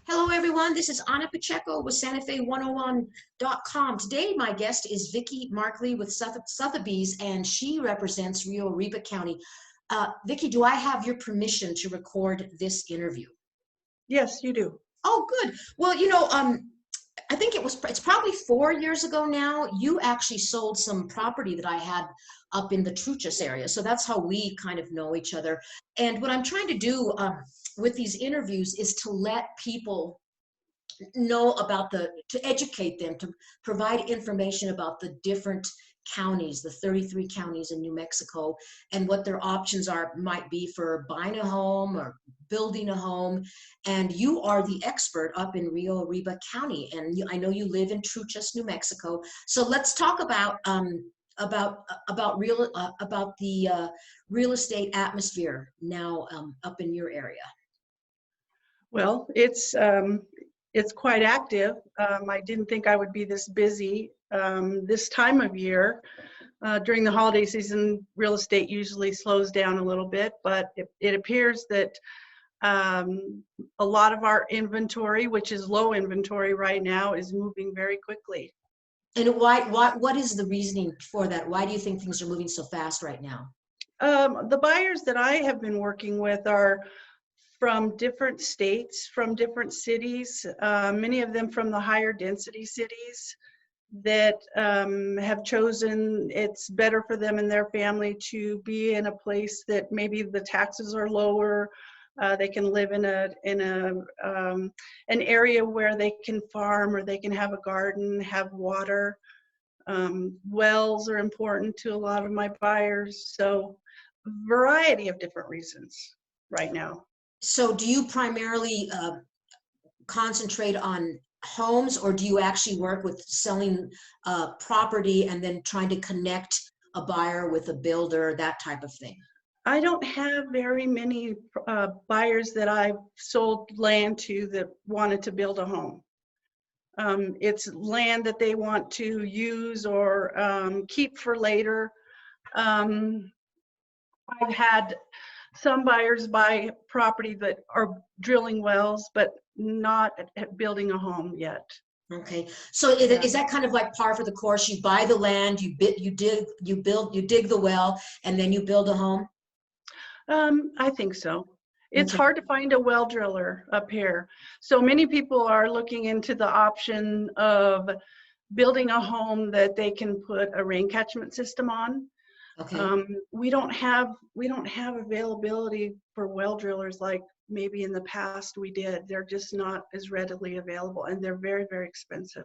Hello, everyone. This is Anna Pacheco with SantaFe101.com. Today, my guest is Vicki Markley with Sotheby's, and she represents Rio Arriba County. Vicki, do I have your permission to record this interview? Yes, you do. Oh, good. Well, I think it's probably 4 years ago now. You actually sold some property that I had up in the Truchas area. So that's how we kind of know each other. And what I'm trying to do with these interviews is to let people know about to educate them, to provide information about the different counties, the 33 counties in New Mexico, and what their options might be for buying a home or building a home. And you are the expert up in Rio Arriba County, and I know you live in Truchas, New Mexico. So let's talk about the real estate atmosphere now up in your area. Well, it's quite active. I didn't think I would be this busy this time of year. During the holiday season, real estate usually slows down a little bit, but it appears that a lot of our inventory, which is low inventory right now, is moving very quickly. And what is the reasoning for that? Why do you think things are moving so fast right now? The buyers that I have been working with are from different states, from different cities, many of them from the higher density cities that have chosen it's better for them and their family to be in a place that maybe the taxes are lower. They can live in an area where they can farm, or they can have a garden, have water. Wells are important to a lot of my buyers. So variety of different reasons right now. So do you primarily concentrate on homes, or do you actually work with selling property and then trying to connect a buyer with a builder, that type of thing? I don't have very many buyers that I've sold land to that wanted to build a home. It's land that they want to use or keep for later. I've had some buyers buy property that are drilling wells, but not building a home yet. Okay, so is that kind of like par for the course? You buy the land, you dig the well, and then you build a home? I think so. It's hard to find a well driller up here. So many people are looking into the option of building a home that they can put a rain catchment system on. Okay. We don't have availability for well drillers like maybe in the past we did. They're just not as readily available, and they're very, very expensive.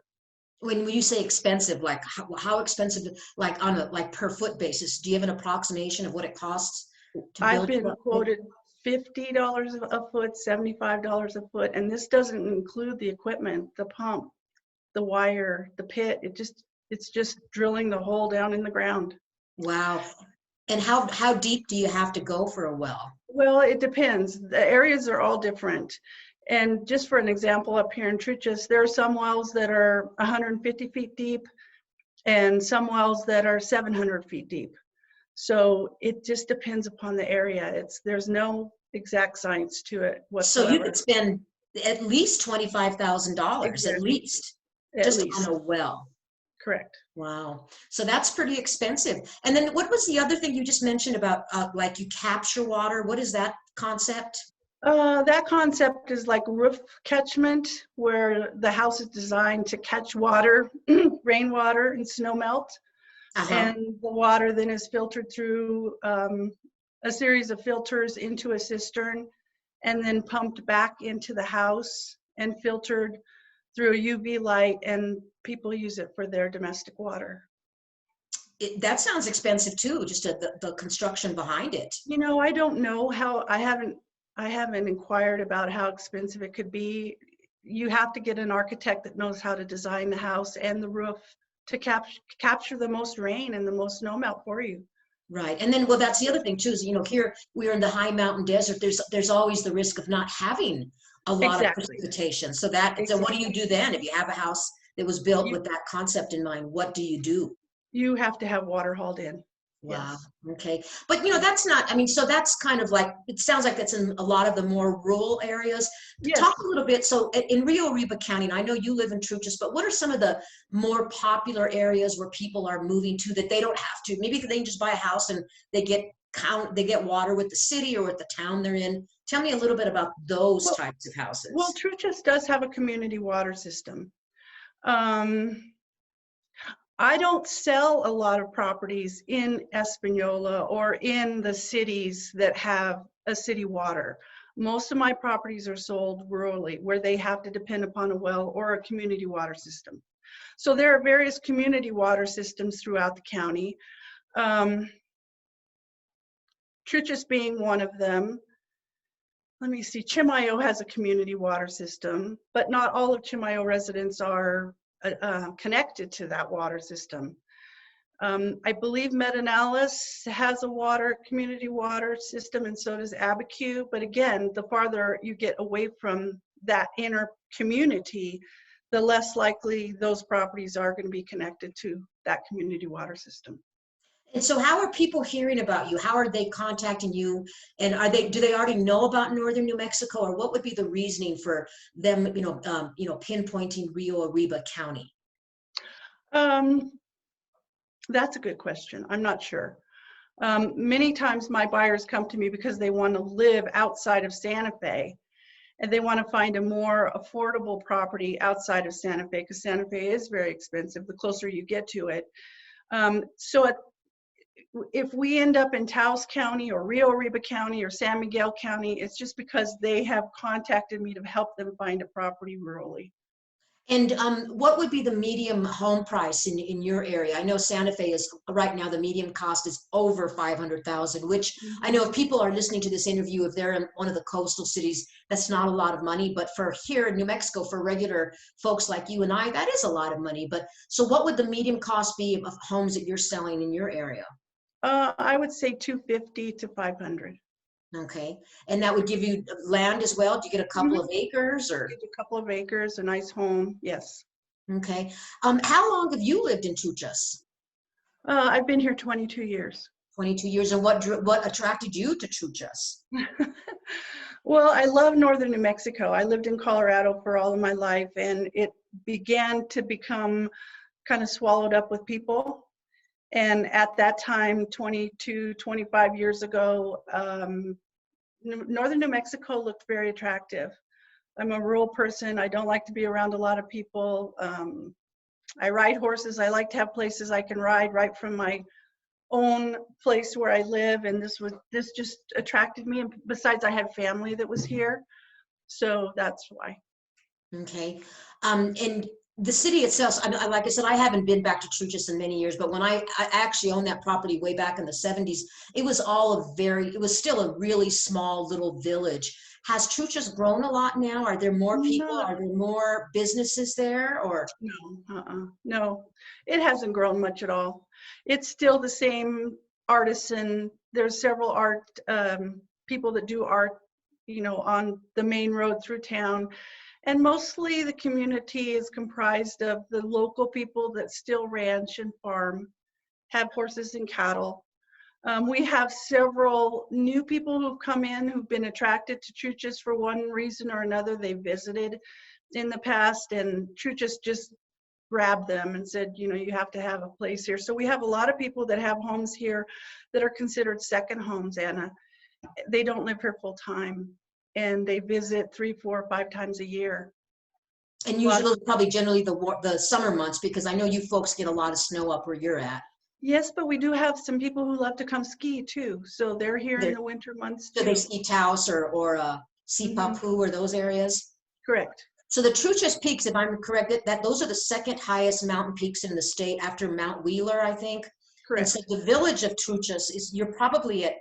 When you say expensive, like how expensive, like on a per foot basis, do you have an approximation of what it costs to build? I've been quoted $50 a foot, $75 a foot, and this doesn't include the equipment, the pump, the wire, the pit. It's just drilling the hole down in the ground. Wow. And how deep do you have to go for a well? Well, it depends. The areas are all different. And just for an example, up here in Truchas, there are some wells that are 150 feet deep and some wells that are 700 feet deep. So it just depends upon the area. There's no exact science to it whatsoever. So you could spend at least $25,000, Exactly. at least on a well. Correct. Wow. So that's pretty expensive. And then what was the other thing you just mentioned about like you capture water? What is that concept? That concept is like roof catchment, where the house is designed to catch water, rainwater and snow melt. And the water then is filtered through a series of filters into a cistern, and then pumped back into the house and filtered through a UV light, and people use it for their domestic water. That sounds expensive too, just the construction behind it. You know, I don't know how. I haven't inquired about how expensive it could be. You have to get an architect that knows how to design the house and the roof to capture the most rain and the most snow melt for you. Right. And then, well, that's the other thing too, is, here we're in the high mountain desert. There's always the risk of not having a lot of precipitation. So so what do you do then? If you have a house that was built with that concept in mind, what do you do? You have to have water hauled in. Wow. Yes. Okay. But that's not, I mean, so that's kind of like, it sounds like that's in a lot of the more rural areas. Talk Yes. a little bit. So in Rio Arriba County, and I know you live in Truchas, but what are some of the more popular areas where people are moving to that they don't have to? Maybe they can just buy a house and they get water with the city or with the town they're in. Tell me a little bit about those Well, types of well, houses. Truchas does have a community water system. Um, I don't sell a lot of properties in Espanola or in the cities that have a city water. Most of my properties are sold rurally, where they have to depend upon a well or a community water system. So there are various community water systems throughout the county. Truchas being one of them. Let me see, Chimayo has a community water system, but not all of Chimayo residents are connected to that water system. I believe Medinales has a community water system, and so does Abiquiu. But again, the farther you get away from that inner community, the less likely those properties are going to be connected to that community water system. And so how are people hearing about you? How are they contacting you? And do they already know about northern New Mexico, or what would be the reasoning for them, pinpointing Rio Arriba County? Um, that's a good question. I'm not sure. Many times my buyers come to me because they want to live outside of Santa Fe, and they want to find a more affordable property outside of Santa Fe, because Santa Fe is very expensive the closer you get to it. If we end up in Taos County or Rio Arriba County or San Miguel County, it's just because they have contacted me to help them find a property rurally. And what would be the medium home price in your area? I know Santa Fe is right now, the median cost is over 500,000, which I know if people are listening to this interview, if they're in one of the coastal cities, that's not a lot of money. But for here in New Mexico, for regular folks like you and I, that is a lot of money. But so what would the medium cost be of homes that you're selling in your area? I would say 250 to 500. Okay. And that would give you land as well? Do you get a couple of acres or? Get a couple of acres, a nice home, yes. Okay. How long have you lived in Truchas? I've been here 22 years. 22 years. And what attracted you to Truchas? Well, I love northern New Mexico. I lived in Colorado for all of my life, and it began to become kind of swallowed up with people. And at that time, 22, 25 years ago, northern New Mexico looked very attractive. I'm a rural person. I don't like to be around a lot of people. I ride horses. I like to have places I can ride right from my own place where I live, and this just attracted me. And besides, I had family that was here, so that's why. Okay. And the city itself, like I said, I haven't been back to Truchas in many years, but when I actually owned that property way back in the 70s, it was it was still a really small little village. Has Truchas grown a lot now? Are there more people? No, Are there more businesses there, or? no, it hasn't grown much at all. It's still the same artisan. There's several art people that do art, on the main road through town. And mostly the community is comprised of the local people that still ranch and farm, have horses and cattle. We have several new people who've come in who've been attracted to Truchas for one reason or another. They visited in the past, and Truchas just grabbed them and said, you have to have a place here. So we have a lot of people that have homes here that are considered second homes, Anna. They don't live here full time, and they visit 3, 4, 5 times a year. And usually, probably generally the summer months, because I know you folks get a lot of snow up where you're at. Yes, but we do have some people who love to come ski too. So they're here in the winter months too. So they ski Taos or Sipapu or those areas? Correct. So the Truchas Peaks, if I'm correct, that those are the second highest mountain peaks in the state after Mount Wheeler, I think. Correct. And so the village of Truchas you're probably at,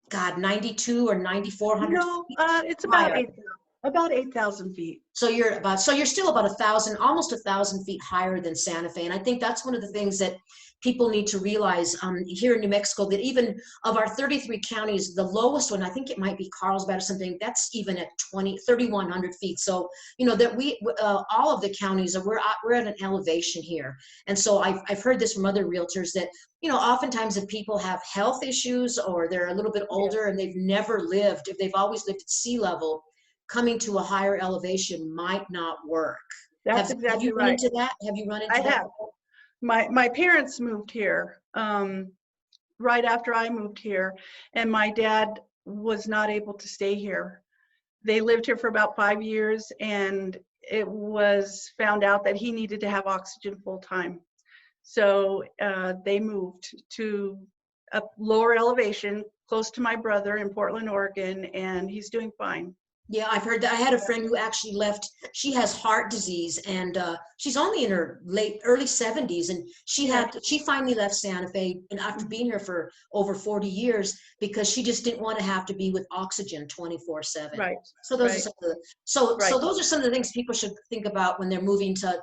God, 92 or 9,400 No, feet. it's about 8,000 feet. So you're still about 1,000, almost 1,000 feet higher than Santa Fe. And I think that's one of the things that people need to realize here in New Mexico that even of our 33 counties, the lowest one, I think it might be Carlsbad or something, that's even at 3,100 feet. So, you know, that all of the counties, we're at an elevation here. And so I've heard this from other realtors that, you know, oftentimes if people have health issues or they're a little bit older and they've never lived, if they've always lived at sea level, coming to a higher elevation might not work. That's Have exactly you run right. into that? Have you run I into that? have. My parents moved here right after I moved here, and my dad was not able to stay here. They lived here for about 5 years, and it was found out that he needed to have oxygen full time. So they moved to a lower elevation, close to my brother in Portland, Oregon, and he's doing fine. Yeah, I've heard that. I had a friend who actually left. She has heart disease, and she's only in her early 70s, and she finally left Santa Fe, and after being here for over 40 years, because she just didn't want to have to be with oxygen 24/7. Right, So those are right, some of the so right. those are some of the things people should think about when they're moving to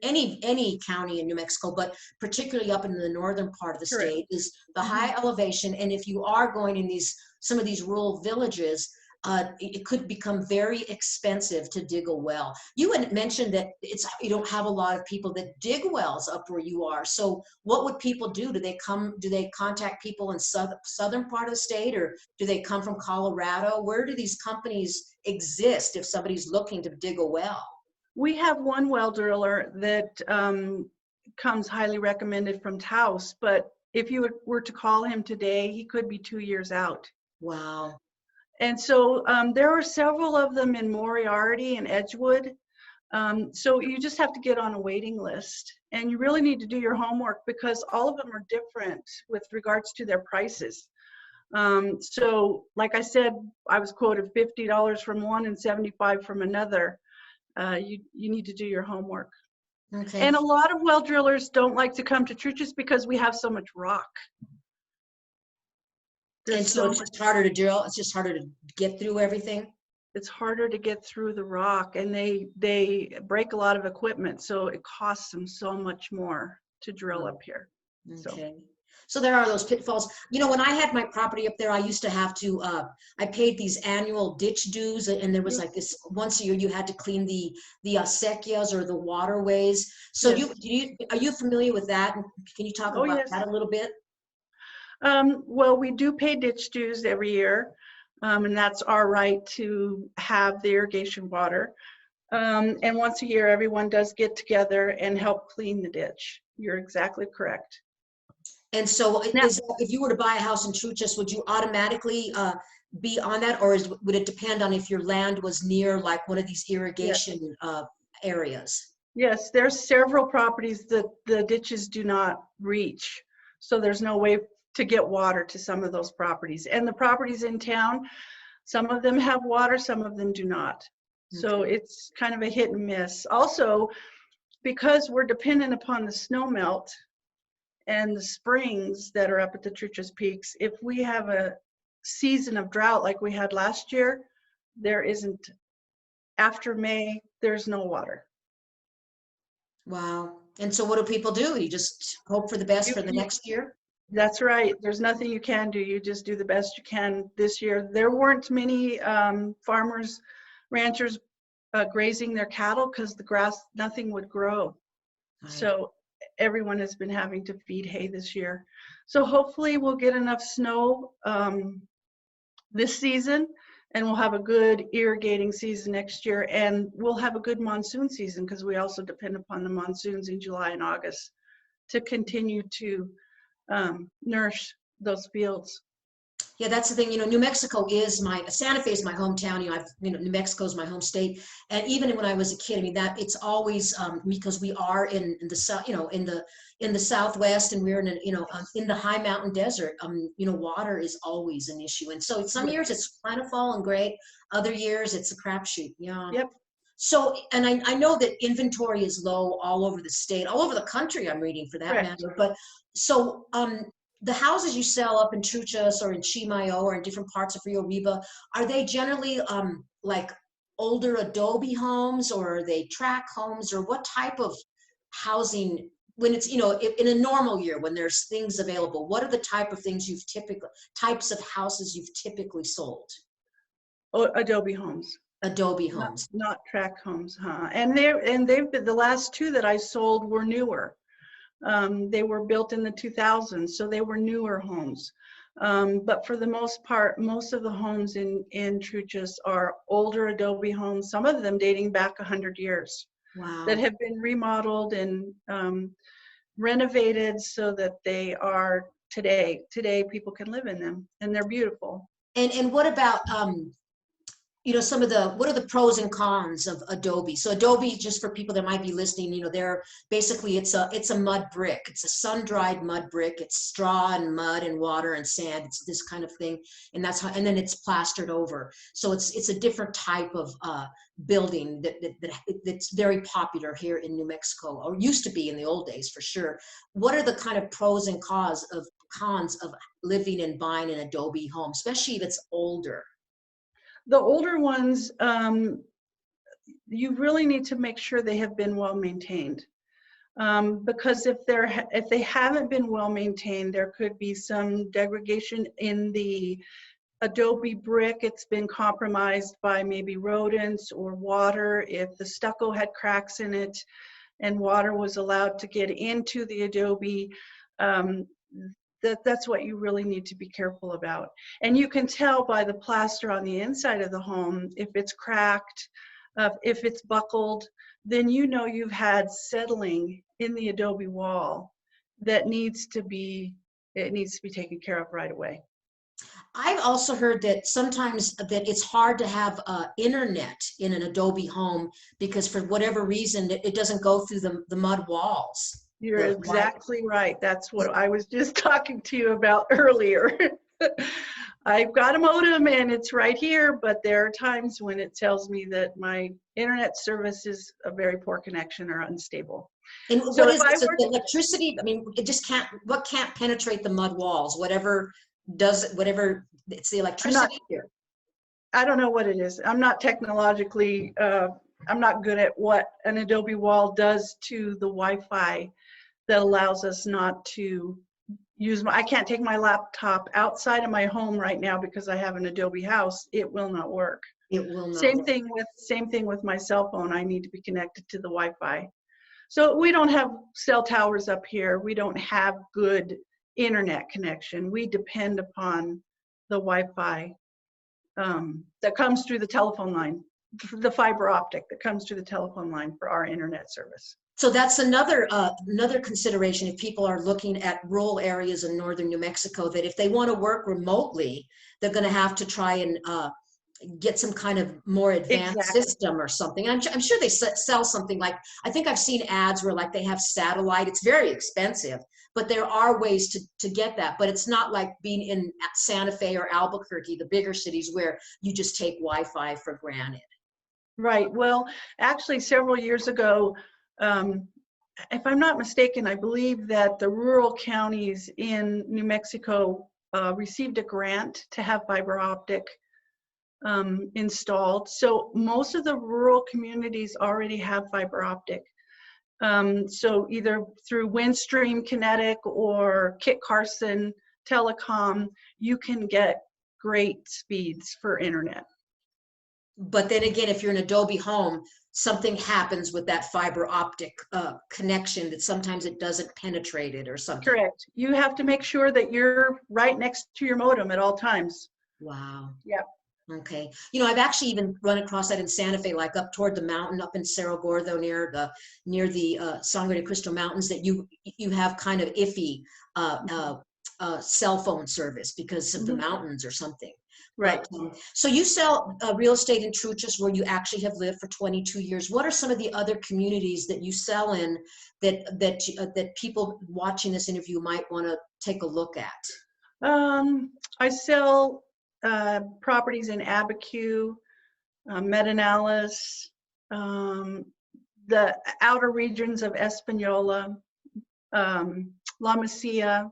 any county in New Mexico, but particularly up in the northern part of the Correct. state, is the high elevation. And if you are going in some of these rural villages, it could become very expensive to dig a well. You had mentioned that you don't have a lot of people that dig wells up where you are. So what would people do? Do they contact people in southern part of the state, or do they come from Colorado? Where do these companies exist if somebody's looking to dig a well? We have one well driller that comes highly recommended from Taos, but if you were to call him today, he could be 2 years out. Wow. And so there are several of them in Moriarty and Edgewood. So you just have to get on a waiting list, and you really need to do your homework because all of them are different with regards to their prices. So like I said, I was quoted $50 from one and $75 from another. You need to do your homework. Okay. And a lot of well drillers don't like to come to churches because we have so much rock. And so it's just harder to drill. It's just harder to get through everything. It's harder to get through the rock, and they break a lot of equipment, so it costs them so much more to drill up here. Okay. So there are those pitfalls. You know, when I had my property up there, I used to have to, I paid these annual ditch dues, and there was like this, once a year you had to clean the acequias or the waterways. So are you familiar with that? Can you talk about that a little bit? Well, we do pay ditch dues every year, and that's our right to have the irrigation water. And once a year, everyone does get together and help clean the ditch. You're exactly correct. And so if you were to buy a house in Truchas, would you automatically be on that, or would it depend on if your land was near like one of these irrigation areas? Yes, there's several properties that the ditches do not reach. So there's no way to get water to some of those properties. And the properties in town, some of them have water, some of them do not. So it's kind of a hit and miss. Also, because we're dependent upon the snow melt and the springs that are up at the Truchas Peaks, if we have a season of drought like we had last year, there isn't, after May, there's no water. Wow. And so what do people do? You just hope for the best for the next year? That's right. There's nothing you can do. You just do the best you can this year. There weren't many farmers, ranchers grazing their cattle because the grass, nothing would grow. So everyone has been having to feed hay this year. So hopefully we'll get enough snow this season, and we'll have a good irrigating season next year, and we'll have a good monsoon season because we also depend upon the monsoons in July and August to continue to nourish those fields. Yeah, that's the thing. You know, New Mexico is Santa Fe is my hometown. New Mexico is my home state. And even when I was a kid, I mean, that it's always because we are in the south, in the Southwest, and we're in the high mountain desert. Water is always an issue. And so some years it's plentiful and great. Other years it's a crapshoot. Yeah. Yep. So, and I know that inventory is low all over the state, all over the country, I'm reading for that matter. But so, the houses you sell up in Truchas or in Chimayo or in different parts of Rio Arriba, are they generally like older Adobe homes, or are they tract homes, or what type of housing when it's, you know, in a normal year, when there's things available, what are the type of things types of houses you've typically sold? Oh, Adobe homes, Adobe not homes. not tract homes, huh? And they've been, the last two that I sold were newer. They were built in the 2000s, so they were newer homes. But for the most part, most of the homes in Truchas are older Adobe homes, some of them dating back 100 years, that Wow. have been remodeled and renovated so that they are today people can live in them, and they're beautiful. And what about you know, what are the pros and cons of Adobe? So Adobe, just for people that might be listening, you know, they're basically, it's a mud brick. It's a sun-dried mud brick. It's straw and mud and water and sand. It's this kind of thing. And that's how, and then it's plastered over. So it's a different type of building that's very popular here in New Mexico, or used to be in the old days for sure. What are the kind of pros and cons of living and buying an Adobe home, especially if it's older? The older ones, you really need to make sure they have been well maintained. Because if they haven't been well maintained, there could be some degradation in the Adobe brick. It's been compromised by maybe rodents or water. If the stucco had cracks in it and water was allowed to get into the Adobe, that's what you really need to be careful about. And you can tell by the plaster on the inside of the home if it's cracked, if it's buckled, then you know you've had settling in the Adobe wall that needs to be taken care of right away. I've also heard that sometimes that it's hard to have internet in an Adobe home because for whatever reason it doesn't go through the mud walls. You're exactly right. That's what I was just talking to you about earlier. I've got a modem and it's right here, but there are times when it tells me that my internet service is a very poor connection or unstable. And So what if is I it? So were the electricity? I mean, it just can't. What can't penetrate the mud walls? Whatever does it. Whatever it's the I'm not, electricity here. I don't know what it is. I'm not technologically, I'm not good at what an Adobe wall does to the Wi-Fi that allows us not to use I can't take my laptop outside of my home right now because I have an Adobe house. It will not work. It will not Same work. thing with my cell phone. I need to be connected to the Wi-Fi. So we don't have cell towers up here. We don't have good internet connection. We depend upon the Wi-Fi that comes through the telephone line, the fiber optic that comes through the telephone line for our internet service. So that's another consideration if people are looking at rural areas in northern New Mexico, that if they want to work remotely, they're going to have to try and get some kind of more advanced Exactly. system or something. I'm sure they sell something like, I think I've seen ads where like they have satellite. It's very expensive, but there are ways to get that. But it's not like being in Santa Fe or Albuquerque, the bigger cities, where you just take Wi-Fi for granted. Right. Well, actually, several years ago, if I'm not mistaken, I believe that the rural counties in New Mexico received a grant to have fiber optic installed. So most of the rural communities already have fiber optic. So either through Windstream Kinetic or Kit Carson Telecom, you can get great speeds for internet. But then again, if you're an Adobe home, something happens with that fiber optic connection that sometimes it doesn't penetrate it or something. Correct. You have to make sure that you're right next to your modem at all times. Wow. Yep. Okay. You know, I've actually even run across that in Santa Fe, like up toward the mountain, up in Cerro Gordo, near the Sangre de Cristo Mountains, that you have kind of iffy cell phone service because of the mountains or something. Right. But, so you sell real estate in Truchas, where you actually have lived for 22 years. What are some of the other communities that you sell in that people watching this interview might want to take a look at? I sell properties in Abiquiu, Medinales, the outer regions of Espanola, La Mesilla,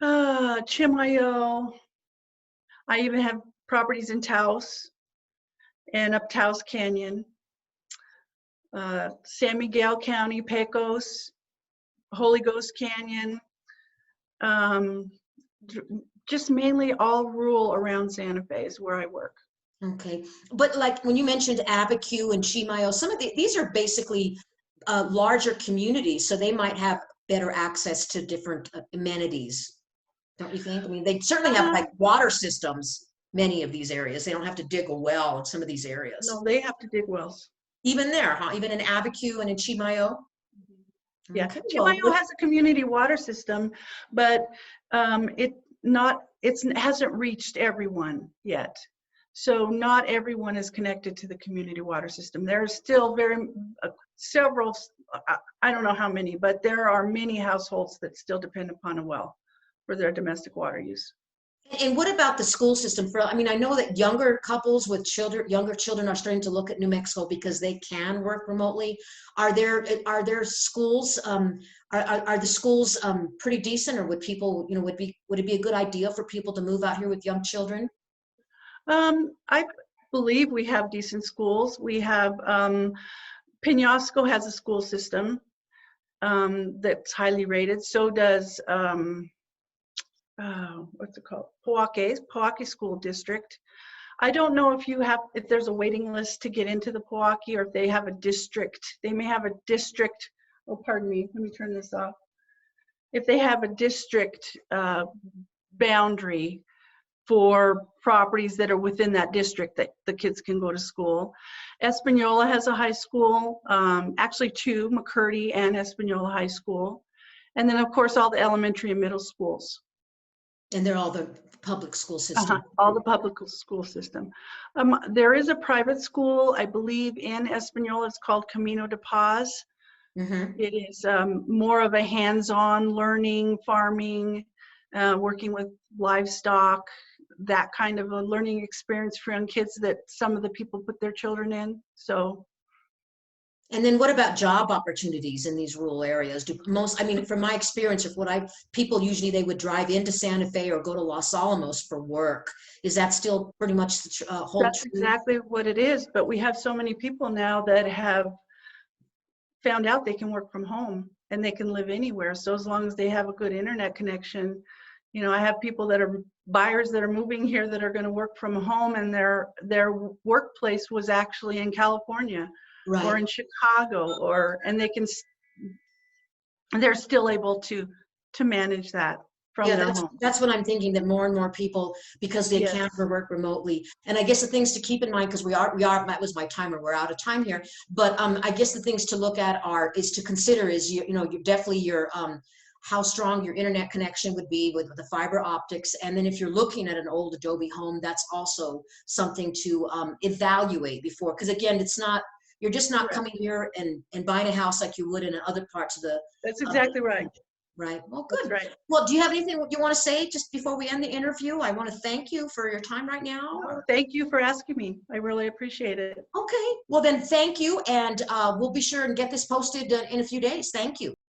Chimayo. I even have properties in Taos and up Taos Canyon, San Miguel County, Pecos, Holy Ghost Canyon, um, just mainly all rural around Santa Fe is where I work. Okay, but like when you mentioned Abiquiu and Chimayo, some of these are basically larger communities, so they might have better access to different amenities, don't you think? I mean, they certainly have like water systems, many of these areas. They don't have to dig a well in some of these areas. No, they have to dig wells. Even there, huh? Even in Abiquiu and in Chimayo? Yeah, Okay, well, Chimayo has a community water system, but it hasn't reached everyone yet. So not everyone is connected to the community water system. There are still several, I don't know how many, but there are many households that still depend upon a well for their domestic water use. and what about the school system for, I mean, I know that younger couples with children, younger children are starting to look at New Mexico because they can work remotely. Are there schools, are the schools pretty decent, or would people, would it be a good idea for people to move out here with young children? I believe we have decent schools. We have, Penasco has a school system that's highly rated. So does, what's it called? Pojoaque School District. I don't know if there's a waiting list to get into the Pojoaque, or if they have a district. They may have a district. Oh, pardon me. Let me turn this off. If they have a district boundary for properties that are within that district that the kids can go to school. Espanola has a high school, actually two, McCurdy and Espanola High School. And then of course all the elementary and middle schools. And they're all the public school system. All the public school system. There is a private school, I believe in Espanola, it's called Camino de Paz. It is more of a hands-on learning, farming, working with livestock, that kind of a learning experience for young kids that some of the people put their children in. So. And then what about job opportunities in these rural areas? I mean, from my experience of people usually they would drive into Santa Fe or go to Los Alamos for work. Is that still pretty much the whole That's truth? exactly what it is. But we have so many people now that have found out they can work from home and they can live anywhere. So as long as they have a good internet connection, I have people that are buyers that are moving here that are going to work from home, and their workplace was actually in California, right, or in Chicago, and they're still able to manage that from their home. That's what I'm thinking, that more and more people, because they can't work remotely. And I guess the things to keep in mind, because we are, that was my timer, we're out of time here. But I guess the things to look at is to consider is, how strong your internet connection would be with the fiber optics. And then if you're looking at an old Adobe home, that's also something to evaluate before. Because again, you're just not coming here and buying a house like you would in other parts of the. That's exactly right. Right. Well, good. Right. Well, do you have anything you want to say just before we end the interview? I want to thank you for your time right now. Thank you for asking me. I really appreciate it. Okay. Well, then thank you. And we'll be sure and get this posted in a few days. Thank you.